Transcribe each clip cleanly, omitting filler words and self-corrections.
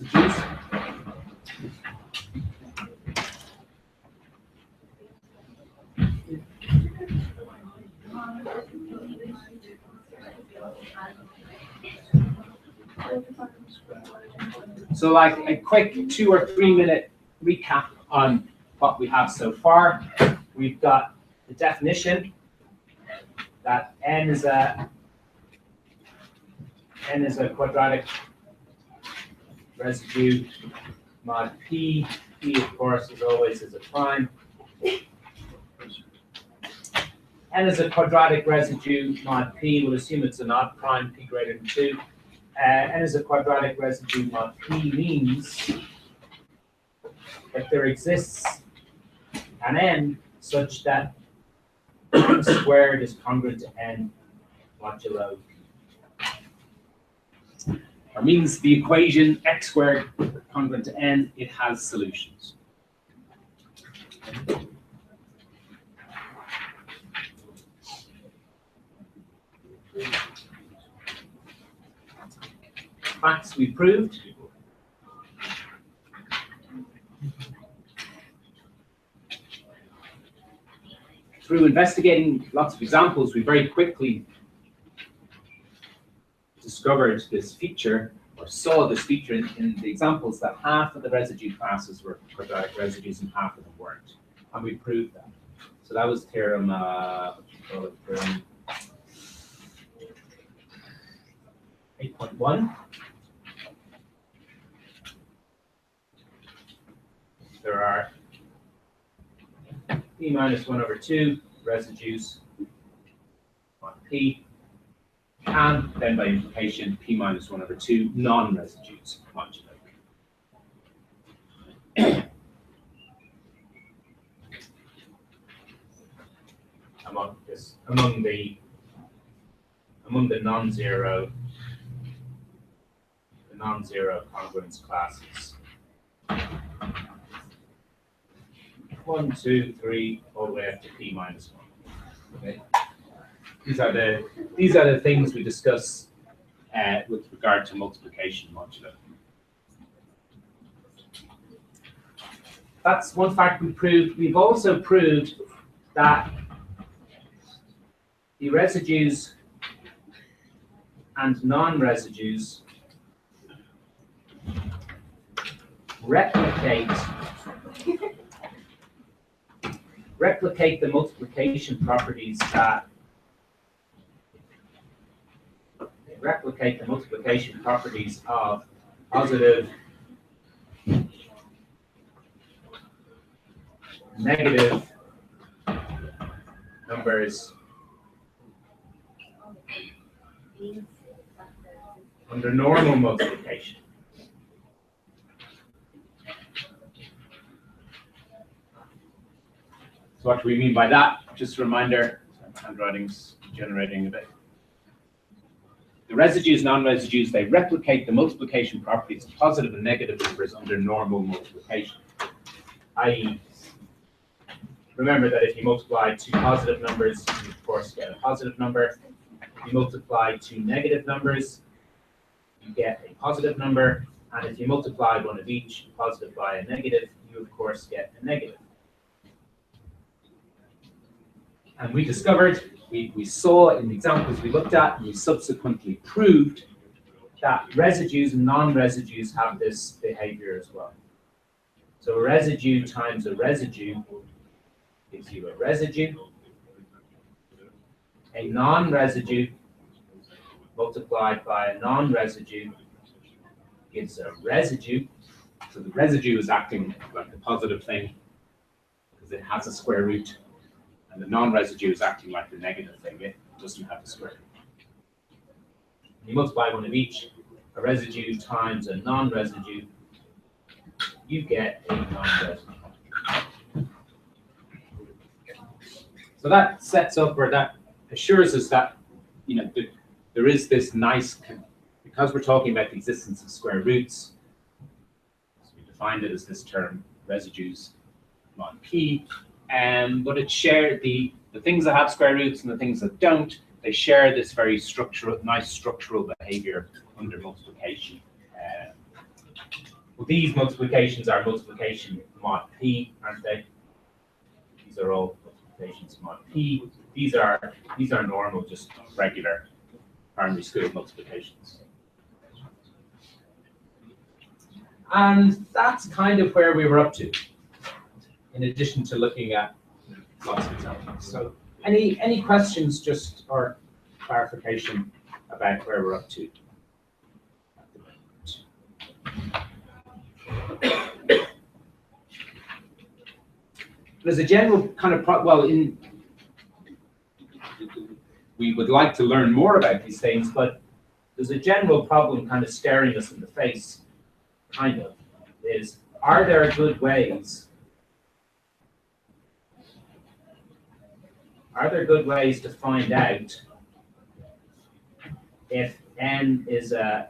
residues. So like a quick 2 or 3 minute recap on what we have so far. We've got the definition that n is a quadratic residue mod p. P, of course, as always, is a prime. N is a quadratic residue mod p. We'll assume it's an odd prime, p greater than 2. N is a quadratic residue mod p means that there exists an n such that n squared is congruent to n modulo p. Or means the equation x squared congruent to n, it has solutions. Facts we proved. Through investigating lots of examples, we very quickly discovered this feature, or saw this feature in the examples, that half of the residue classes were quadratic residues and half of them weren't. And we proved that. So that was theorem, theorem 8.1. There are p minus 1 over 2 residues on p, and then by implication p minus 1 over 2 non-residues modulo p. Among the non-zero congruence classes. 1, 2, 3, all the way up to p minus 1. Okay. These are the things we discuss with regard to multiplication modulo. That's one fact we proved. We've also proved that the residues and non-residues replicate the multiplication properties that of positive, negative numbers under normal multiplication. So what do we mean by that? Just a reminder, my handwriting's generating a bit. The residues, non-residues, they replicate the multiplication properties of positive and negative numbers under normal multiplication. I.e., remember that if you multiply two positive numbers, you of course get a positive number. If you multiply two negative numbers, you get a positive number. And if you multiply one of each, positive by a negative, you of course get a negative. And we discovered, we saw in the examples we looked at, and we subsequently proved that residues and non-residues have this behavior as well. So a residue times a residue gives you a residue. A non-residue multiplied by a non-residue gives a residue. So the residue is acting like a positive thing because it has a square root. And the non-residue is acting like the negative thing. It doesn't have a square root. You multiply one of each, a residue times a non-residue, you get a non-residue. So that sets up, or that assures us that, you know, there is this nice, because we're talking about the existence of square roots, so we defined it as this term, residues mod p. But it shared the things that have square roots and the things that don't, they share this very nice structural behavior under multiplication. Well, these multiplications are multiplication mod p, aren't they? These are all multiplications mod p. These are normal, just regular primary school multiplications. And that's kind of where we were up to, in addition to looking at lots of examples. So any questions just or clarification about where we're up to? There's a general kind of, we would like to learn more about these things, but there's a general problem kind of staring us in the face, kind of, is, are there good ways to find out if n is a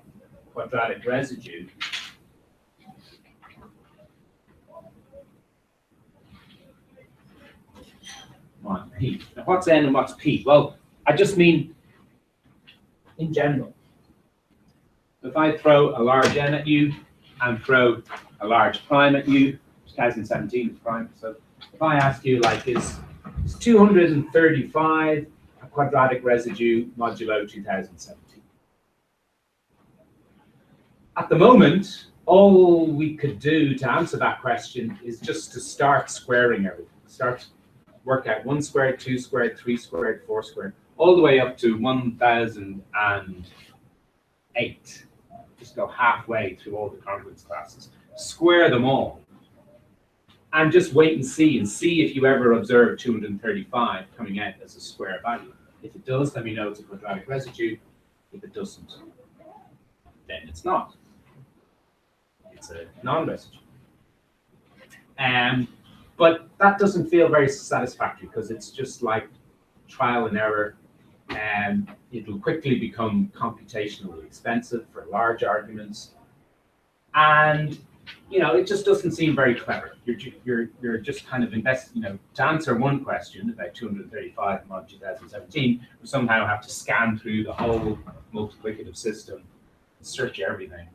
quadratic residue on p? Now, what's n and what's p? Well, I just mean in general. If I throw a large n at you and throw a large prime at you, 2017 is prime, so if I ask you, like, is 235 a quadratic residue modulo 2017? At the moment, all we could do to answer that question is just to start squaring everything. Work out 1 squared, 2 squared, 3 squared, 4 squared, all the way up to 1008. Just go halfway through all the congruence classes. Square them all. And just wait and see if you ever observe 235 coming out as a square value. If it does, let me know it's a quadratic residue. If it doesn't, then it's not. It's a non-residue. But that doesn't feel very satisfactory because it's just like trial and error, and it'll quickly become computationally expensive for large arguments. And it just doesn't seem very clever. You're just kind of investing, to answer one question about 235 mod 2017, you somehow have to scan through the whole multiplicative system, search everything,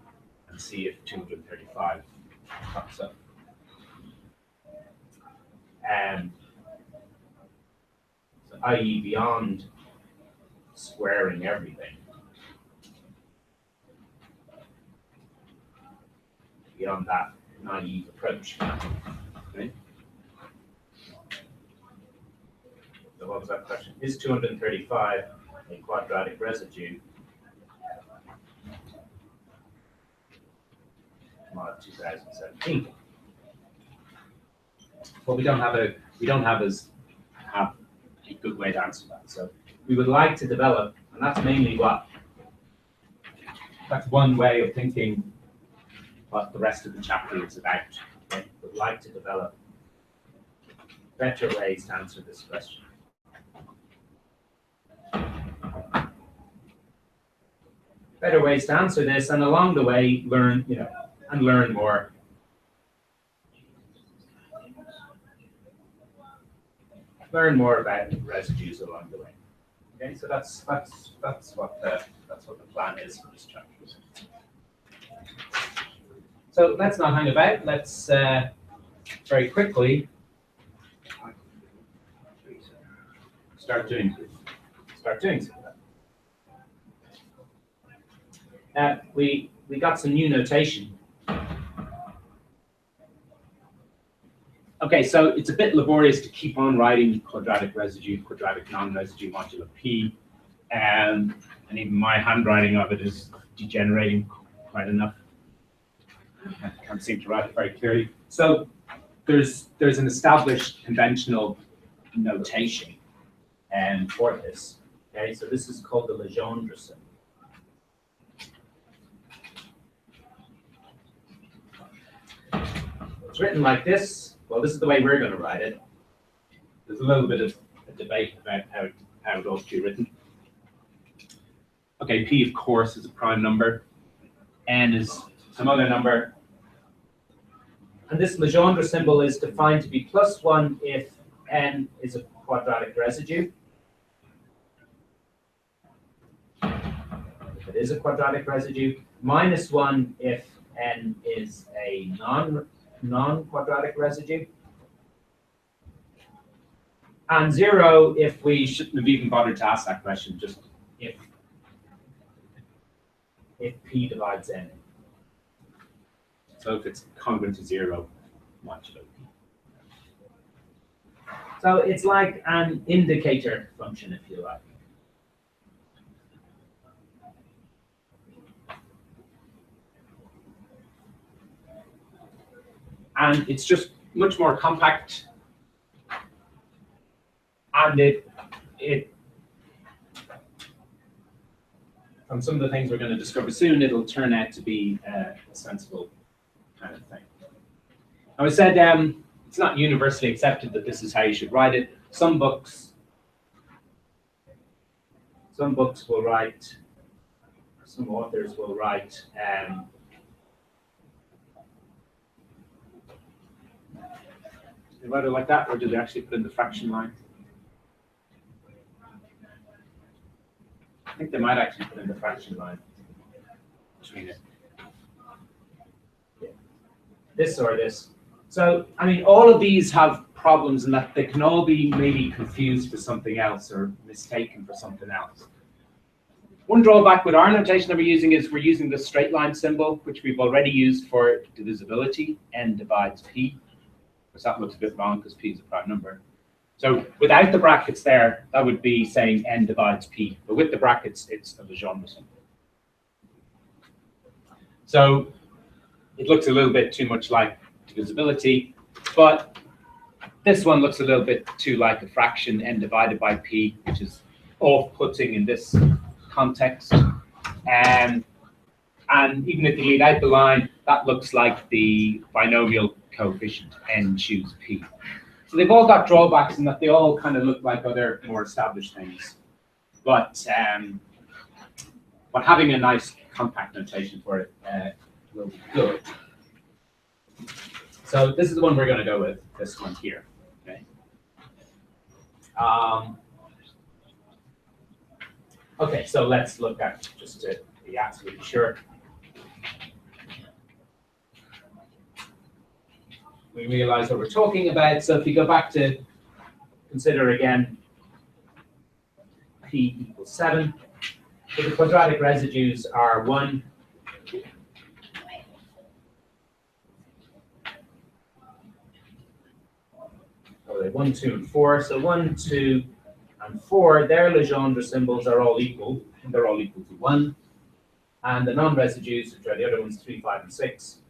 and see if 235 pops up. So, i.e., beyond squaring everything, beyond that naive approach. Okay. So what was that question? Is 235 a quadratic residue mod 2017? Well, we don't have a good way to answer that. So we would like to develop, and that's mainly that's one way of thinking what the rest of the chapter is about. Okay? We'd like to develop better ways to answer this question. Better ways to answer this, and along the way learn more. Learn more about residues along the way. Okay, so that's what the plan is for this chapter. So let's not hang about. Let's very quickly start doing some of that. We got some new notation. Okay, so it's a bit laborious to keep on writing quadratic residue, quadratic non-residue modulo p, and even my handwriting of it is degenerating quite enough. I can't seem to write it very clearly. So there's an established conventional notation for this. Okay, so this is called the Legendre symbol. It's written like this. Well, this is the way we're going to write it. There's a little bit of a debate about how it ought to be written. Okay, p, of course, is a prime number. N is some other number. And this Legendre symbol is defined to be +1 if n is a quadratic residue. If it is a quadratic residue, -1 if n is a non-quadratic residue. And 0 if we shouldn't have even bothered to ask that question, just if p divides n. So if it's congruent to 0, modulo p. So it's like an indicator function, if you like. And it's just much more compact. And it from some of the things we're going to discover soon, it'll turn out to be a sensible kind of thing. Now, I said it's not universally accepted that this is how you should write it. Some books will write, some authors will write they write it like that, or do they actually put in the fraction line? I think they might actually put in the fraction line between it. Yeah. This or this. So, I mean, all of these have problems in that they can all be maybe confused for something else or mistaken for something else. One drawback with our notation that we're using is we're using the straight line symbol, which we've already used for divisibility, n divides p. Because that looks a bit wrong because p is a prime number. So without the brackets there, that would be saying n divides p. But with the brackets, it's a Legendre symbol. So it looks a little bit too much like divisibility, but this one looks a little bit too like a fraction, n divided by p, which is off-putting in this context. And even if you leave out the line, that looks like the binomial coefficient n choose p. So they've all got drawbacks in that they all kind of look like other more established things. But having a nice compact notation for it will be good. So this is the one we're going to go with, this one here. Okay. Okay, so let's look at, just to be absolutely sure. We realize what we're talking about. So if you go back to consider again p equals 7, so the quadratic residues are 1, oh, 1, 2, and 4. So 1, 2, and 4, their Legendre symbols are all equal, and they're all equal to 1. And the non-residues, which are the other ones, 3, 5, and 6,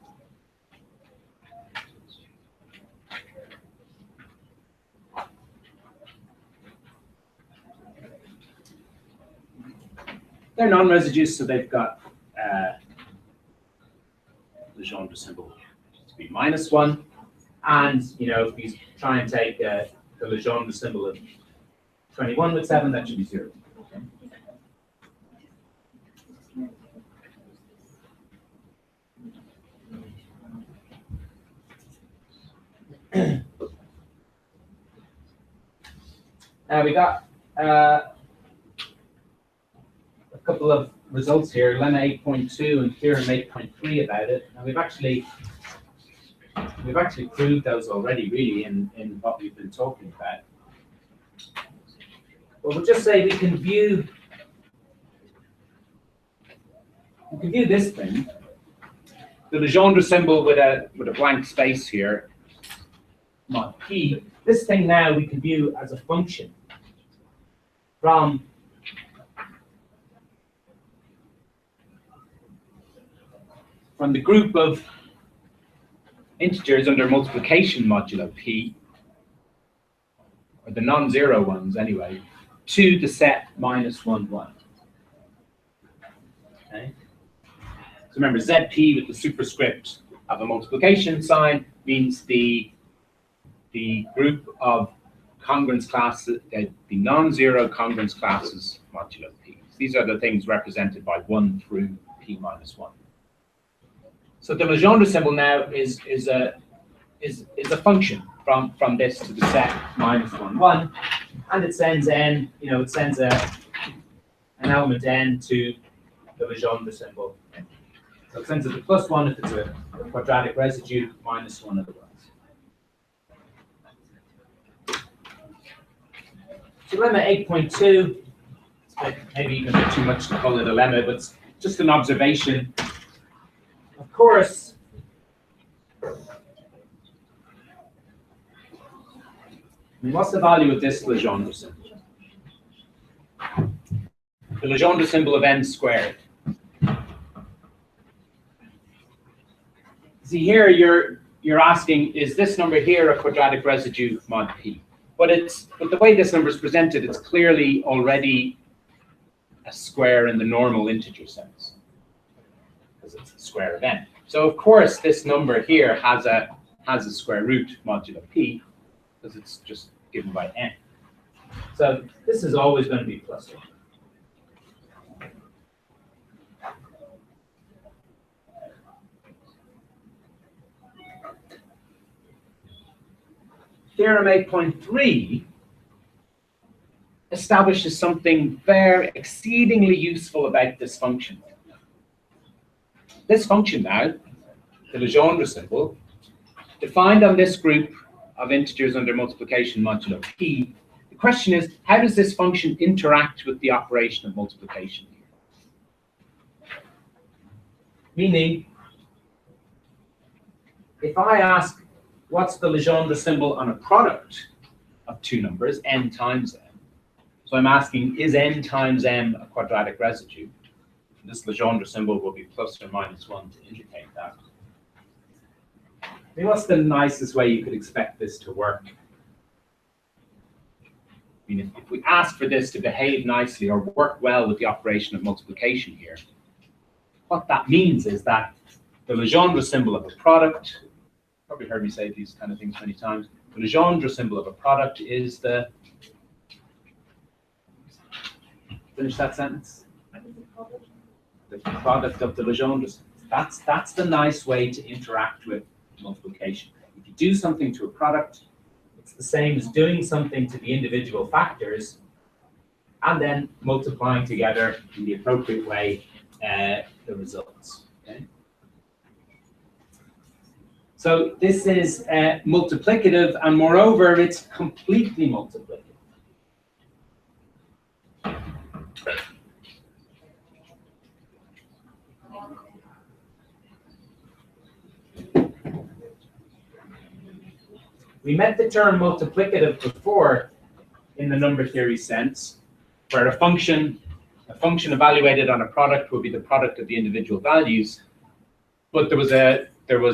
they're non-residues, so they've got Legendre symbol to be -1. And, you know, if you try and take the Legendre symbol of 21 with 7, that should be 0. Okay. We got a couple of results here, Lemma 8.2 and Theorem 8.3 about it. And we've actually proved those already, really, in what we've been talking about. But we'll just say we can view this thing, the Legendre symbol with a blank space here, mod p. This thing now we can view as a function from the group of integers under multiplication modulo p, or the non-zero ones anyway, to the set -1, 1. Okay. So remember, zp with the superscript of a multiplication sign means the group of congruence classes, the non-zero congruence classes modulo p. These are the things represented by 1 through p -1. So the Legendre symbol now is a function from this to the set -1, 1, and it sends n. You know, it sends an element n to the Legendre symbol. So it sends it to +1 if it's a quadratic residue, -1 otherwise. So lemma 8.2, maybe even a bit too much to call it a lemma, but it's just an observation. Of course, what's the value of this Legendre symbol? The Legendre symbol of n squared. See here, you're asking, is this number here a quadratic residue mod p? But the way this number is presented, it's clearly already a square in the normal integer sense, because it's the square of n. So of course, this number here has a square root modulo p, because it's just given by n. So this is always going to be +1. Theorem 8.3 establishes something very exceedingly useful about this function. This function now, the Legendre symbol, defined on this group of integers under multiplication modulo p, the question is, how does this function interact with the operation of multiplication here? Meaning, if I ask, what's the Legendre symbol on a product of two numbers, n times m? So I'm asking, is n times m a quadratic residue? This Legendre symbol will be plus or minus 1 to indicate that. I mean, what's the nicest way you could expect this to work? I mean, if we ask for this to behave nicely or work well with the operation of multiplication here, what that means is that the Legendre symbol of a product, probably heard me say these kind of things many times, the Legendre symbol of a product is the, finish that sentence? The product of the Legendre symbol. That's the nice way to interact with multiplication. If you do something to a product, it's the same as doing something to the individual factors and then multiplying together in the appropriate way the results. Okay? So this is multiplicative, and moreover, it's completely multiplicative. We met the term multiplicative before in the number theory sense, where a function evaluated on a product would be the product of the individual values, but there was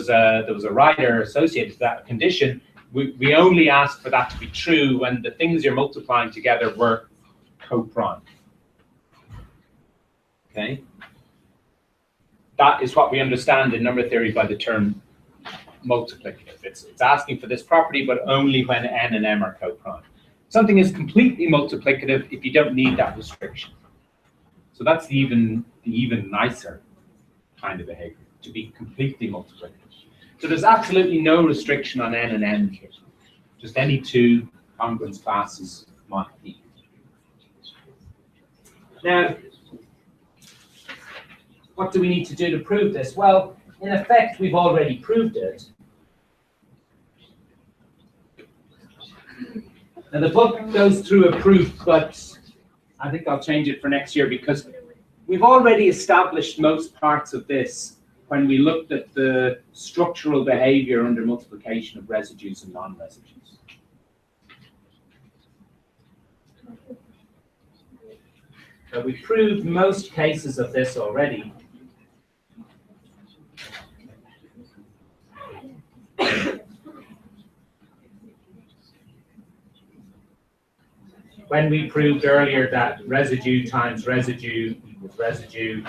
a rider associated to that condition. We only asked for that to be true when the things you're multiplying together were co-prime. Okay, that is what we understand in number theory by the term multiplicative. It's asking for this property, but only when n and m are co-prime. Something is completely multiplicative if you don't need that restriction. So that's the even nicer kind of behavior, to be completely multiplicative. So there's absolutely no restriction on n and m here. Just any two congruence classes mod p. Now, what do we need to do to prove this? Well, in effect, we've already proved it. Now, the book goes through a proof, but I think I'll change it for next year because we've already established most parts of this when we looked at the structural behavior under multiplication of residues and non-residues. So we proved most cases of this already. When we proved earlier that residue times residue equals residue,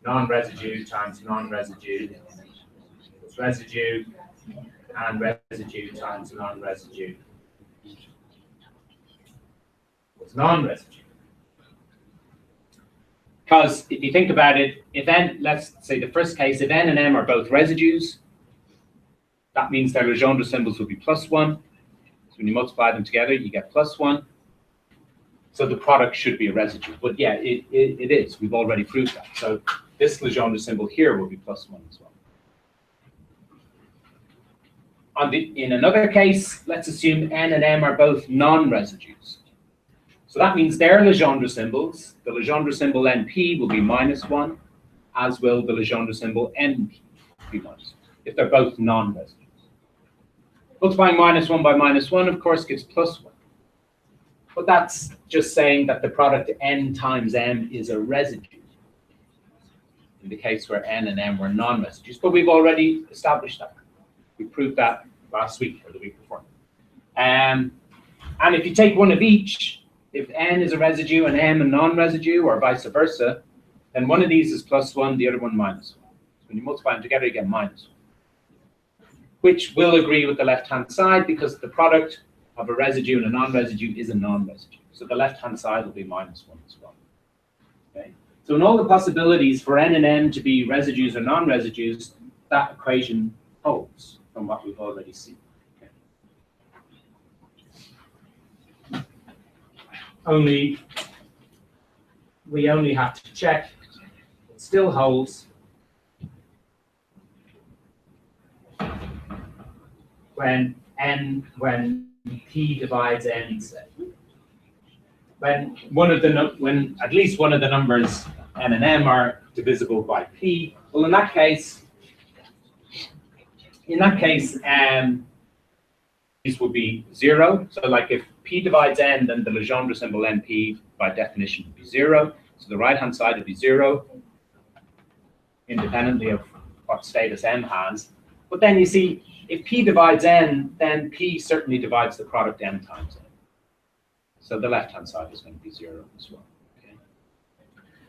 non-residue times non-residue equals residue, and residue times non-residue equals non-residue. Because if you think about it, if n, let's say the first case, if n and m are both residues, that means their Legendre symbols will be +1. So when you multiply them together, you get +1. So the product should be a residue. But yeah, it is. We've already proved that. So this Legendre symbol here will be +1 as well. In another case, let's assume n and m are both non-residues. So that means their Legendre symbols, the Legendre symbol np will be -1, as will the Legendre symbol np be -1, if they're both non-residues. Multiplying -1 by -1, of course, gives +1. But that's just saying that the product n times m is a residue, in the case where n and m were non-residues. But we've already established that. We proved that last week or the week before. And if you take one of each, if n is a residue and m a non-residue, or vice versa, then one of these is +1, the other one -1. So when you multiply them together, you get -1, which will agree with the left-hand side because the product of a residue and a non-residue is a non-residue. So the left-hand side will be -1 as well. Okay. So in all the possibilities for n and m to be residues or non-residues, that equation holds from what we've already seen. Okay. We only have to check it still holds when p divides n, say. When at least one of the numbers n and m are divisible by p, well, in that case, these would be 0. So like if p divides n, then the Legendre symbol np by definition would be 0. So the right-hand side would be 0, independently of what status m has. But then you see, if p divides n, then p certainly divides the product n times n. So the left-hand side is going to be 0 as well. Okay.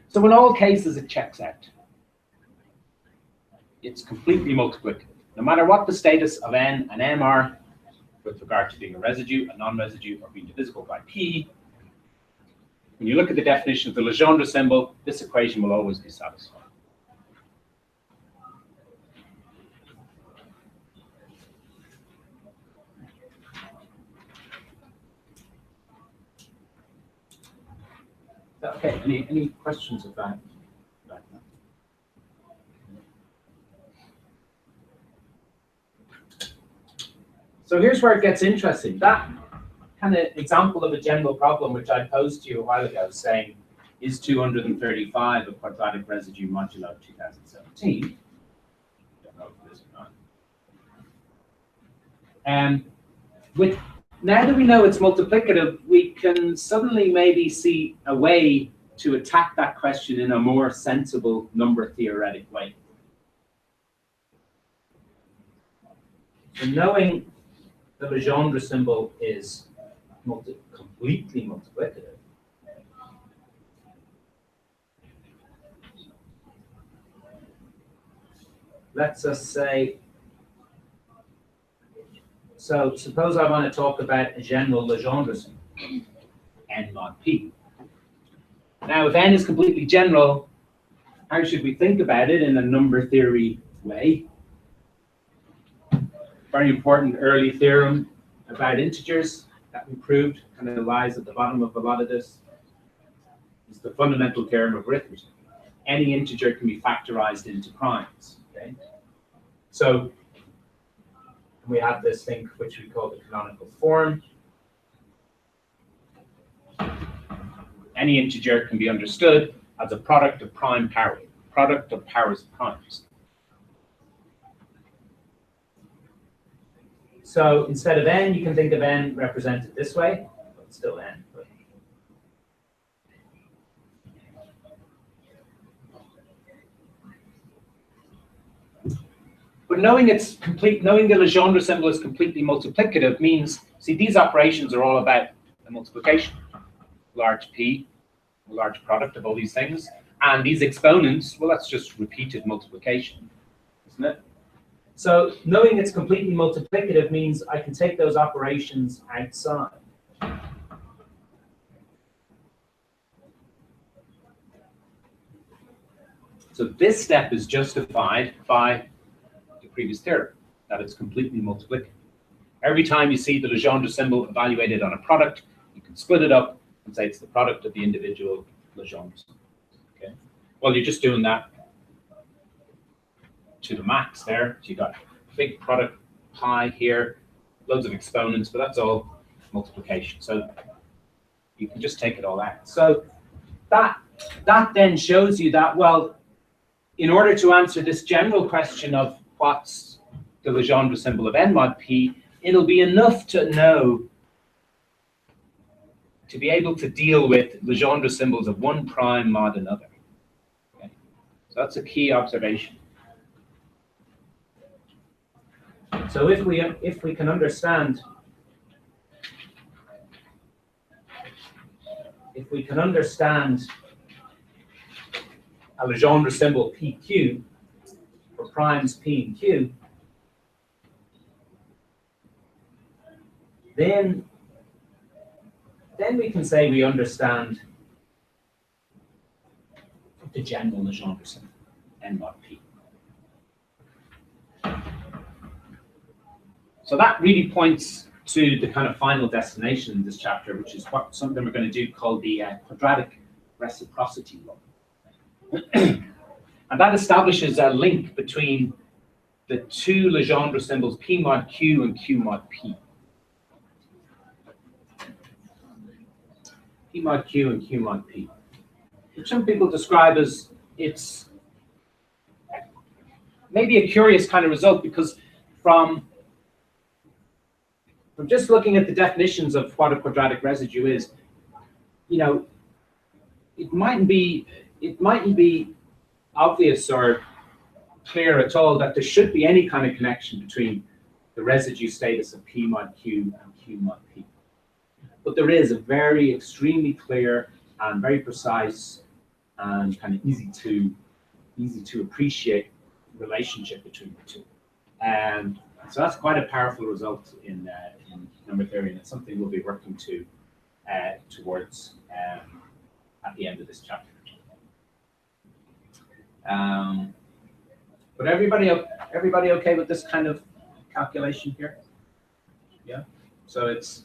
So in all cases, it checks out. It's completely multiplicative. No matter what the status of n and m are, with regard to being a residue, a non-residue, or being divisible by p, when you look at the definition of the Legendre symbol, this equation will always be satisfied. Okay, any questions about that? So here's where it gets interesting. That kind of example of a general problem which I posed to you a while ago, saying, is 235 a quadratic residue modulo 2017? Don't know if it is or not. Now that we know it's multiplicative, we can suddenly maybe see a way to attack that question in a more sensible number theoretic way. So knowing the Legendre symbol is completely multiplicative, let's just say, so suppose I want to talk about a general Legendre symbol, n mod p. Now, if n is completely general, how should we think about it in a number theory way? Very important early theorem about integers that we proved, kind of lies at the bottom of a lot of this. It's the fundamental theorem of arithmetic. Any integer can be factorized into primes. Okay? So we have this thing which we call the canonical form. Any integer can be understood as a product of prime power, product of powers of primes. So instead of n, you can think of n represented this way, but still n. But knowing it's complete, knowing the Legendre symbol is completely multiplicative means, see, these operations are all about the multiplication. Large P, a large product of all these things. And these exponents, well, that's just repeated multiplication, isn't it? So knowing it's completely multiplicative means I can take those operations outside. So this step is justified by the previous theorem, that it's completely multiplicative. Every time you see the Legendre symbol evaluated on a product, you can split it up and say it's the product of the individual Legendre symbols. Okay? Well, you're just doing that to the max there. So you got big product pi here, loads of exponents, but that's all multiplication. So you can just take it all out. So that then shows you that, well, in order to answer this general question of what's the Legendre symbol of n mod p, it'll be enough to know, to be able to deal with Legendre symbols of one prime mod another. Okay? So that's a key observation. So if we can understand a Legendre symbol PQ for primes P and Q, then we can say we understand the general Legendre symbol, n mod P. So that really points to the kind of final destination in this chapter, which is something we're going to do called the quadratic reciprocity law. And that establishes a link between the two Legendre symbols P mod Q and Q mod P. P mod Q and Q mod P, which some people describe as it's maybe a curious kind of result, because from just looking at the definitions of what a quadratic residue is, you know, it mightn't be obvious or clear at all that there should be any kind of connection between the residue status of P mod Q and Q mod P. But there is a very extremely clear and very precise and kind of easy to appreciate relationship between the two. So that's quite a powerful result in number theory, and it's something we'll be working towards at the end of this chapter. But everybody okay with this kind of calculation here? Yeah. So it's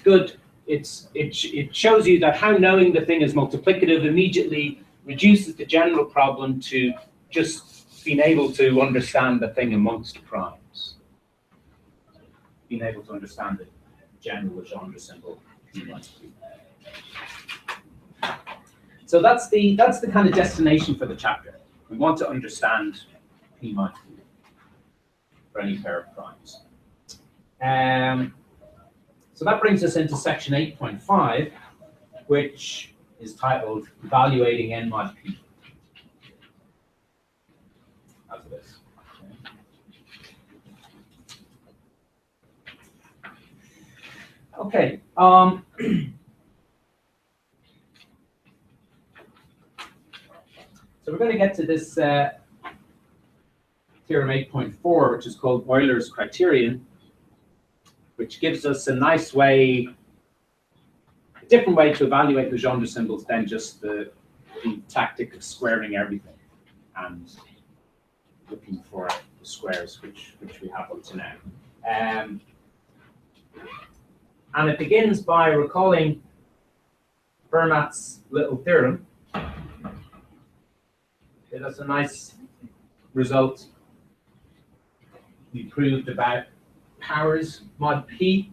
good. It shows you that how knowing the thing is multiplicative immediately reduces the general problem to just being able to understand the thing amongst primes. Being able to understand the general Legendre symbol. So that's the kind of destination for the chapter. We want to understand P mod Q for any pair of primes. So that brings us into section 8.5, which is titled Evaluating N mod P. As this. Okay. So we're going to get to this Theorem 8.4, which is called Euler's Criterion, which gives us a nice way, a different way to evaluate Legendre symbols than just the tactic of squaring everything and looking for the squares, which we have up to now. And it begins by recalling Fermat's little theorem. Okay, that's a nice result. We proved about powers mod P,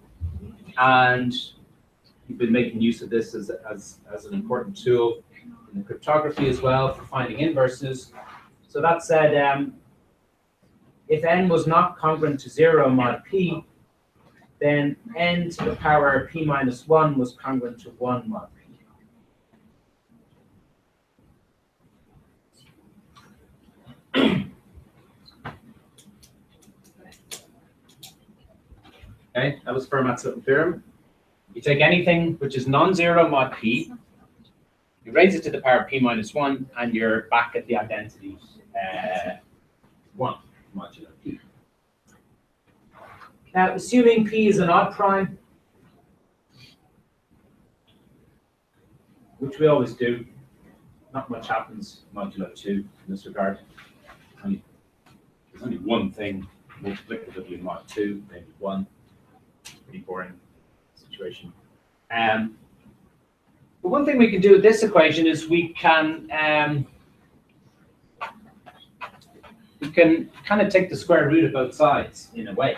and we've been making use of this as an important tool in the cryptography as well for finding inverses. So that said, if n was not congruent to 0 mod P, then n to the power P minus 1 was congruent to 1 mod P. Okay, that was Fermat's little theorem. You take anything which is non-zero mod P, you raise it to the power P minus 1, and you're back at the identity 1 modulo P. Now, assuming P is an odd prime, which we always do, not much happens modulo 2 in this regard. There's only one thing multiplicatively in mod 2, maybe 1. Pretty boring situation. But one thing we can do with this equation is we can we can kind of take the square root of both sides in a way.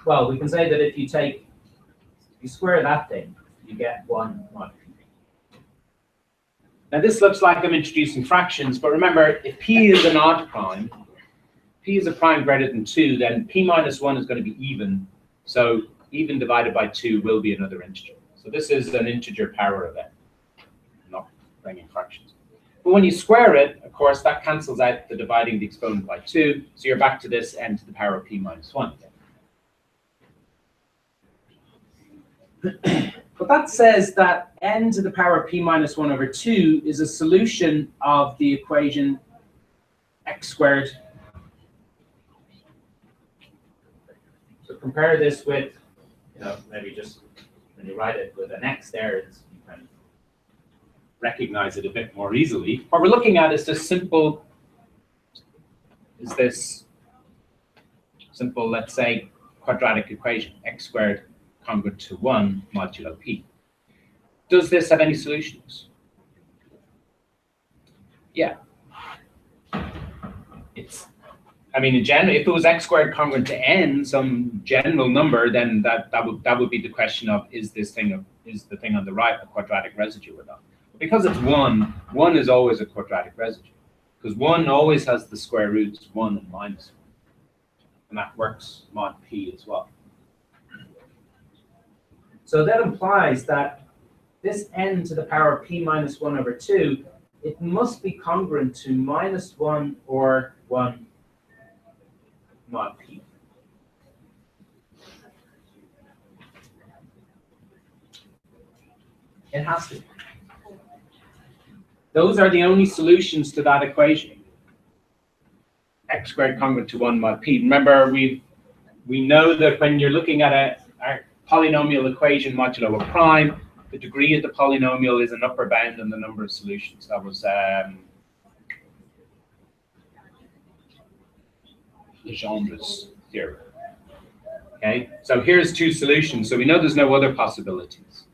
Well, we can say that if you square that thing, you get 1 mod p. Now this looks like I'm introducing fractions, but remember, if p is an odd prime, p is a prime greater than 2, then p minus 1 is going to be even. So even divided by 2 will be another integer. So this is an integer power of n, not bringing fractions. But when you square it, of course, that cancels out the dividing the exponent by 2. So you're back to this n to the power of p minus 1 again. But that says that n to the power of p minus 1 over 2 is a solution of the equation x squared. So compare this with, maybe just when you write it with an x there, you can recognize it a bit more easily. What we're looking at is this simple, let's say, quadratic equation, x squared congruent to 1 modulo p. Does this have any solutions? Yeah. In general, if it was x squared congruent to n, some general number, then that would be the question of is the thing on the right a quadratic residue or not? Because it's 1, 1 is always a quadratic residue. Because 1 always has the square roots 1 and minus 1. And that works mod p as well. So that implies that this n to the power of p minus 1 over 2, it must be congruent to minus 1 or 1 mod p. It has to. Those are the only solutions to that equation. X squared congruent to 1 mod p. Remember, we know that when you're looking at a polynomial equation modulo a prime, the degree of the polynomial is an upper bound on the number of solutions. That was Legendre's theorem. Okay, so here's 2 solutions. So we know there's no other possibilities.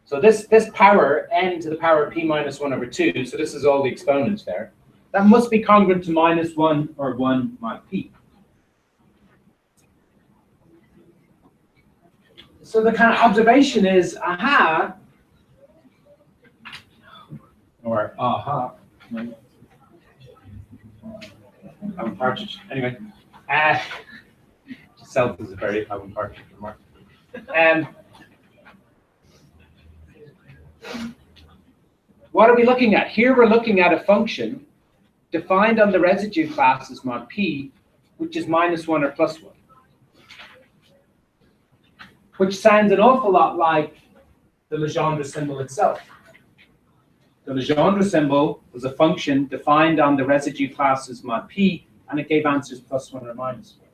So this power, n to the power of p minus 1 over 2, so this is all the exponents there, that must be congruent to minus 1 or 1 mod p. So the kind of observation is, aha, or aha. Common partridge. Anyway, self is a very common partridge remark. What are we looking at? Here we're looking at a function defined on the residue class as mod p, which is minus 1 or plus 1. Which sounds an awful lot like the Legendre symbol itself. The Legendre symbol was a function defined on the residue class as mod p, and it gave answers plus 1 or minus 1.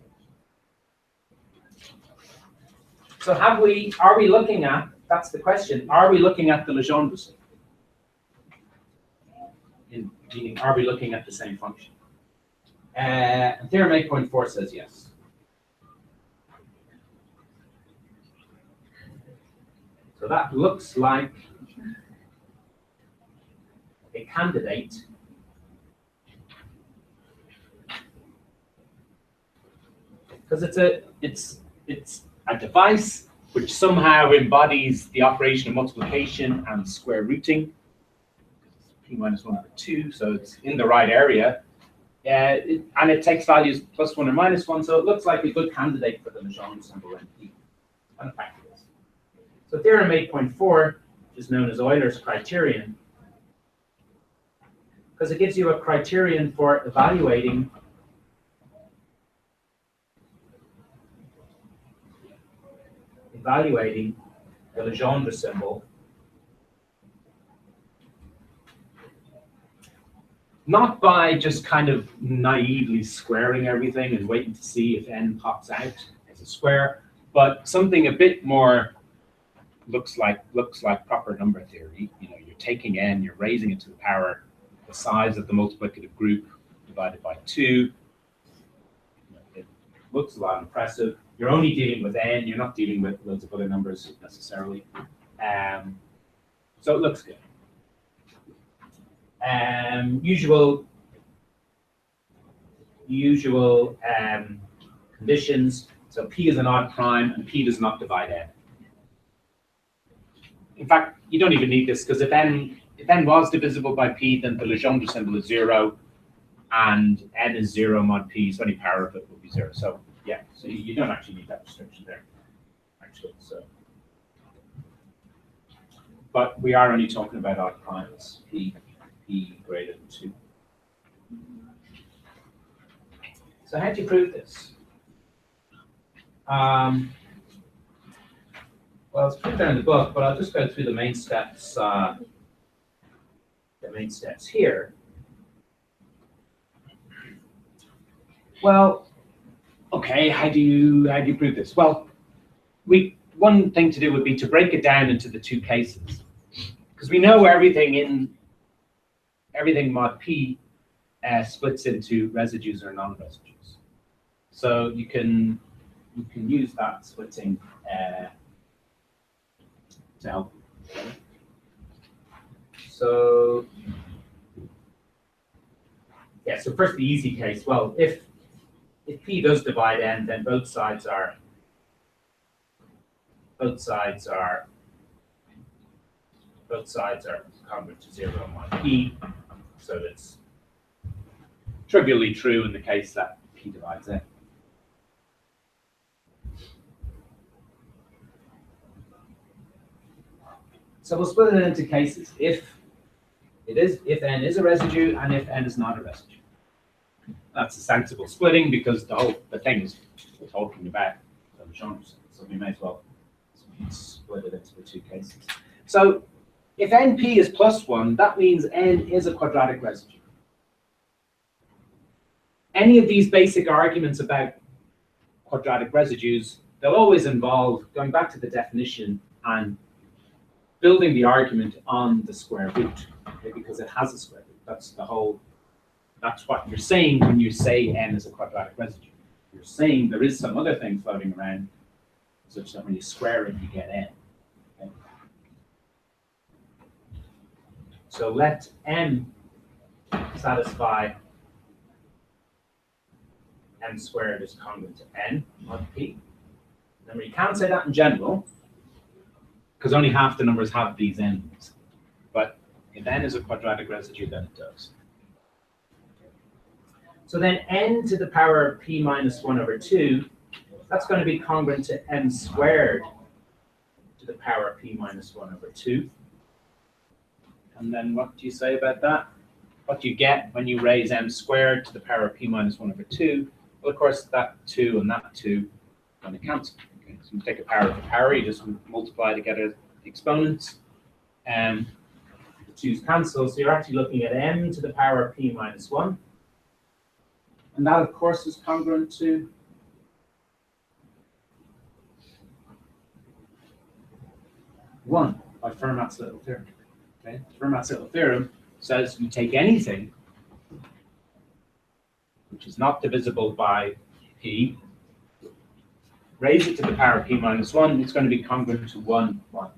So are we looking at, that's the question, are we looking at the Legendre symbol? Meaning, are we looking at the same function? Theorem 8.4 says yes. So that looks like a candidate because it's a device which somehow embodies the operation of multiplication and square rooting. P minus 1 over 2, so it's in the right area. And it takes values plus 1 or minus 1, so it looks like a good candidate for the Legendre symbol in P. And in fact it is. So Theorem 8.4 is known as Euler's criterion because it gives you a criterion for evaluating the Legendre symbol, not by just kind of naively squaring everything and waiting to see if n pops out as a square, but something a bit more looks like proper number theory. You know, you're taking n, you're raising it to the power the size of the multiplicative group divided by 2. Looks a lot impressive. You're only dealing with n. You're not dealing with loads of other numbers necessarily. So it looks good. Usual conditions. So p is an odd prime, and p does not divide n. In fact, you don't even need this, because if n was divisible by p, then the Legendre symbol is 0, and n is 0 mod p, so any power of it will be 0. So yeah, so you don't actually need that restriction there, actually. So, but we are only talking about odd primes, p greater than 2. So how do you prove this? Well, it's put there in the book, but I'll just go through the main steps. Here. Well, okay, how do you prove this? Well, one thing to do would be to break it down into the two cases, because we know everything mod p splits into residues or non-residues. So you can use that splitting to help. So yeah, so first the easy case. Well, if p does divide n, then both sides are congruent to 0 mod p. So that's trivially true in the case that p divides n. So we'll split it into cases. If n is a residue and if n is not a residue. That's a sensible splitting, because the thing is we're talking about the Legendre symbol, so we may as well split it into the two cases. So if np is +1, that means n is a quadratic residue. Any of these basic arguments about quadratic residues, they'll always involve going back to the definition and building the argument on the square root, okay, because it has a square root. That's what you're saying when you say n is a quadratic residue. You're saying there is some other thing floating around, such that when you square it, you get n. Okay? So let m satisfy m squared is congruent to n mod p. Remember, you can't say that in general, because only half the numbers have these n's. But if n is a quadratic residue, then it does. So then n to the power p minus 1 over 2, that's going to be congruent to m squared to the power p minus 1 over 2. And then what do you say about that? What do you get when you raise m squared to the power p minus 1 over 2? Well, of course, that 2 and that 2 are going to cancel. Okay? So you take a power of a power, you just multiply together the exponents, and the 2's cancel. So you're actually looking at m to the power p minus 1. And that, of course, is congruent to one by Fermat's little theorem. Okay? Fermat's little theorem says you take anything which is not divisible by p, raise it to the power p minus 1, it's going to be congruent to 1 mod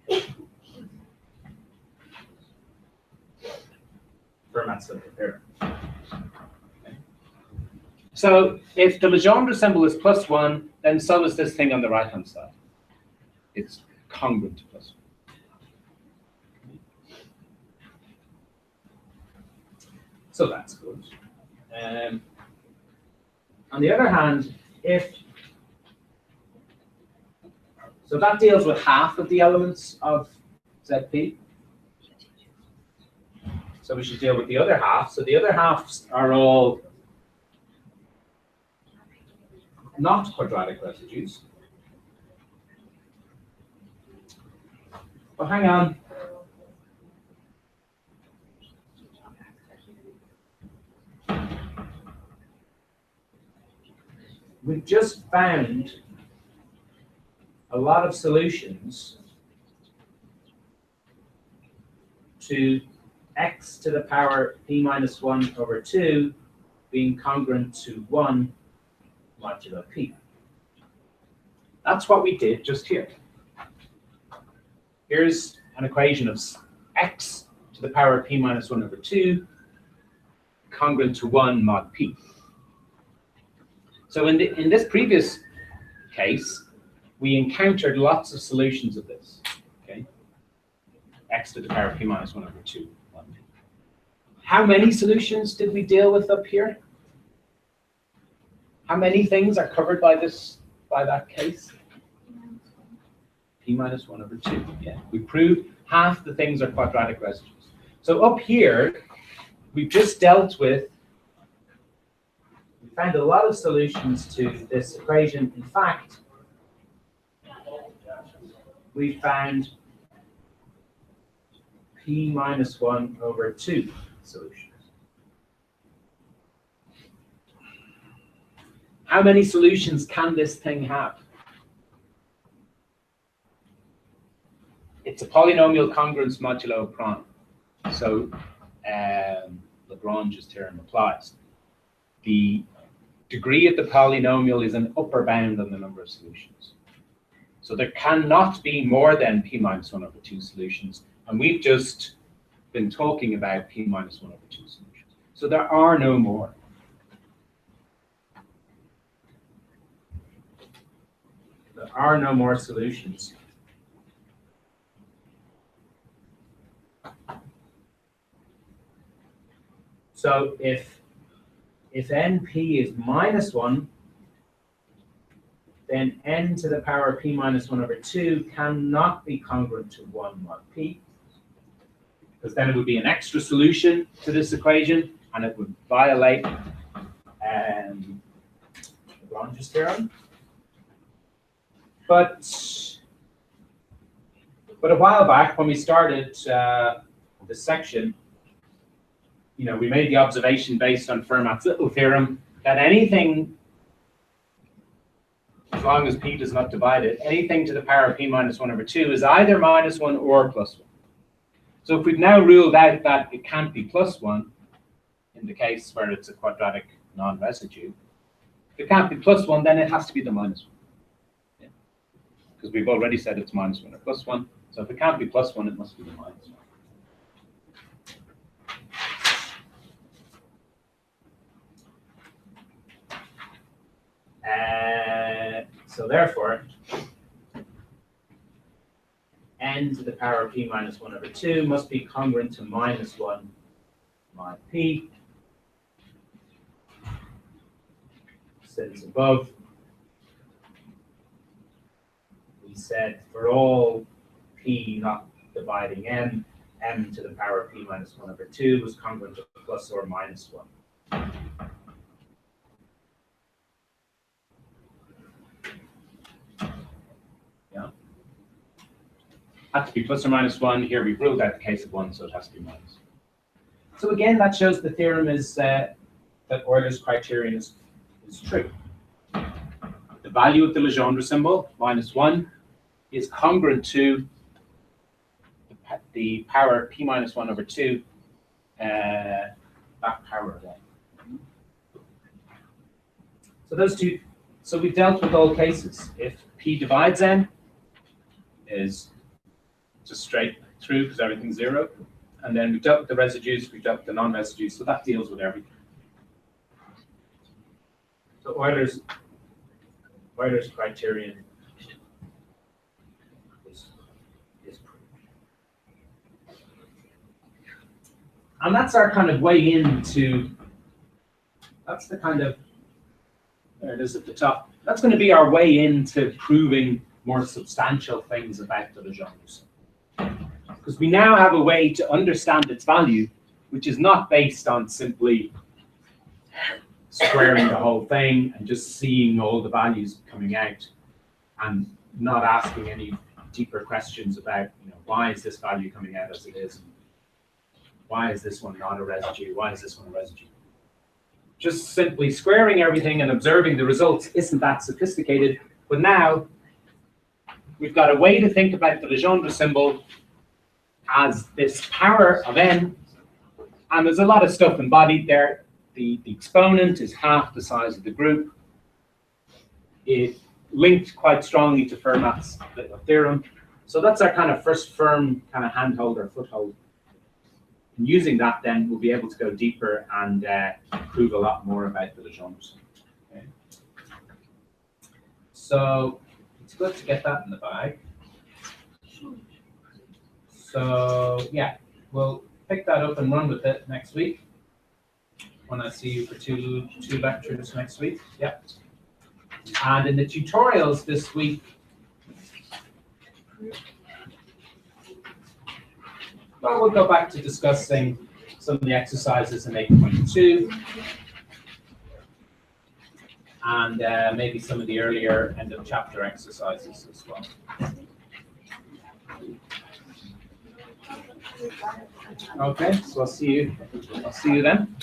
p. Fermat's little theorem. Okay. So if the Legendre symbol is +1, then so is this thing on the right-hand side. It's congruent to +1. So that's good. On the other hand, so that deals with half of the elements of ZP. So we should deal with the other half. So the other halves are all not quadratic residues. But hang on. We've just found a lot of solutions to x to the power p minus 1 over 2 being congruent to 1 modulo p. That's what we did just here. Here's an equation of x to the power of p minus 1 over 2 congruent to 1 mod p. So in this previous case, we encountered lots of solutions of this. Okay, x to the power of p minus 1 over 2 mod p. How many solutions did we deal with up here? How many things are covered by that case? P minus 1 over 2. Yeah, we proved half the things are quadratic residues. So up here, we've just dealt with, we found a lot of solutions to this equation. In fact, we found P minus 1 over 2 solutions. How many solutions can this thing have? It's a polynomial congruence modulo prime. So Legrange's theorem applies. The degree of the polynomial is an upper bound on the number of solutions. So there cannot be more than p minus 1 over 2 solutions. And we've just been talking about p minus 1 over 2 solutions. So there are no more. There are no more solutions. So if np is minus 1, then n to the power of p minus 1 over 2 cannot be congruent to 1 mod p, because then it would be an extra solution to this equation, and it would violate Legrange's theorem. But a while back, when we started this section, we made the observation based on Fermat's little theorem that anything, as long as p does not divide it, anything to the power of p minus 1 over 2 is either minus 1 or plus 1. So if we've now ruled out that it can't be plus 1, in the case where it's a quadratic non-residue, if it can't be plus 1, then it has to be the minus 1. Because we've already said it's minus 1 or plus 1. So if it can't be plus 1, it must be the minus 1. So therefore, n to the power of p minus 1 over 2 must be congruent to minus 1 mod p. Since above, we said for all p not dividing m, m to the power of p minus 1 over 2 was congruent to plus or minus 1. Yeah. Had to be plus or minus 1. Here we've ruled out the case of 1, so it has to be minus. So again, that shows the theorem is that Euler's criterion is true. The value of the Legendre symbol, minus 1, is congruent to the power p minus 1 over 2, that power again. So those two, so we've dealt with all cases. If p divides n, is just straight through because everything's 0. And then we've dealt with the residues, we've dealt with the non-residues, so that deals with everything. So Euler's criterion is proved. And that's our kind of way into, that's the kind of, there it is at the top. That's going to be our way into proving more substantial things about the Legendre symbol. Because we now have a way to understand its value, which is not based on simply squaring the whole thing and just seeing all the values coming out and not asking any deeper questions about, why is this value coming out as it is? Why is this one not a residue? Why is this one a residue? Just simply squaring everything and observing the results isn't that sophisticated. But now we've got a way to think about the Legendre symbol as this power of n, and there's a lot of stuff embodied there. the exponent is half the size of the group. It linked quite strongly to Fermat's theorem. So that's our kind of first firm kind of handhold or foothold. And using that, then we'll be able to go deeper and prove a lot more about the Legendre. Okay. So it's good to get that in the bag. So yeah, we'll pick that up and run with it next week when I see you for two lectures next week. Yeah. And in the tutorials this week, well, we'll go back to discussing some of the exercises in 8.2 and maybe some of the earlier end of chapter exercises as well. Okay, so I'll see you then.